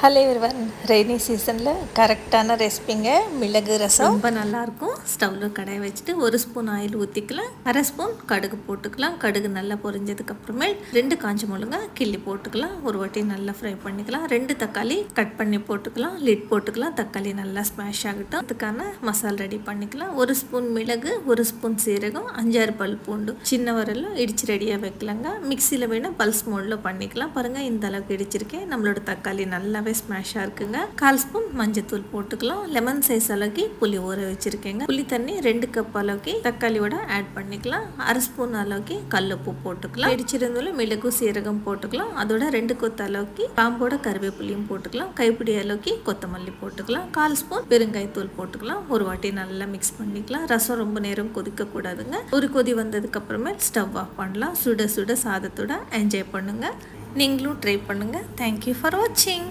Hello everyone, rainy சீசனில் கரெக்டான ரெசிபிங்க மிளகு ரசம். ரொம்ப நல்லாயிருக்கும். ஸ்டவ்வில் கடாயை வச்சுட்டு 1 ஸ்பூன் ஆயில் ஊற்றிக்கலாம். 1/2 ஸ்பூன் கடுகு போட்டுக்கலாம். கடுகு நல்லா பொரிஞ்சதுக்கப்புறமேல் 2 காஞ்ச மிளகாய் கிள்ளி போட்டுக்கலாம். ஒரு வாட்டி நல்லா ஃப்ரை பண்ணிக்கலாம். 2 தக்காளி கட் பண்ணி போட்டுக்கலாம். லிட் போட்டுக்கலாம். தக்காளி நல்லா ஸ்மாஷ் ஆகட்டும். அதுக்கான மசாலா ரெடி பண்ணிக்கலாம். 1 ஸ்பூன் மிளகு, 1 ஸ்பூன் சீரகம், 5-6 பல் பூண்டு சின்ன வரலும் இடிச்சு ரெடியாக வைக்கலாங்க. மிக்சியில் வேணால் பல்ஸ் மோடில் பண்ணிக்கலாம். பாருங்கள், இந்த அளவுக்கு இடிச்சிருக்கேன். நம்மளோட தக்காளி நல்லாவே ஸ்மாஷாக இருக்குங்க. 1/4 ஸ்பூன் மஞ்சத்தூள் போட்டுக்கலாம். லெமன் சைஸ் அளவுக்கு புளி ஊற வச்சிருக்கேங்க. புளி தண்ணி 2 கப் அளவுக்கு தக்காளியோட ஆட் பண்ணிக்கலாம். 1/2 ஸ்பூன் அளவுக்கு கல்லுப்பு போட்டுக்கலாம். இடிச்சிருந்தாலும் மிளகு சீரகம் போட்டுக்கலாம். அதோட 2 கொத்து அளவுக்கு பாம்போட கருவேப்பிலையும் போட்டுக்கலாம். கைப்பிடி அளவுக்கு கொத்தமல்லி போட்டுக்கலாம். 1/4 ஸ்பூன் பெருங்காயத்தூள் போட்டுக்கலாம். ஒரு வாட்டி நல்லா மிக்ஸ் பண்ணிக்கலாம். ரசம் ரொம்ப நேரம் கொதிக்க கூடாதுங்க. ஒரு கொதி வந்ததுக்கு அப்புறமே ஸ்டவ் ஆஃப் பண்ணலாம். சுட சுட சாதத்தோட என்ஜாய் பண்ணுங்க. நீங்களும் ட்ரை பண்ணுங்க. தேங்க்யூ ஃபார் வாட்சிங்.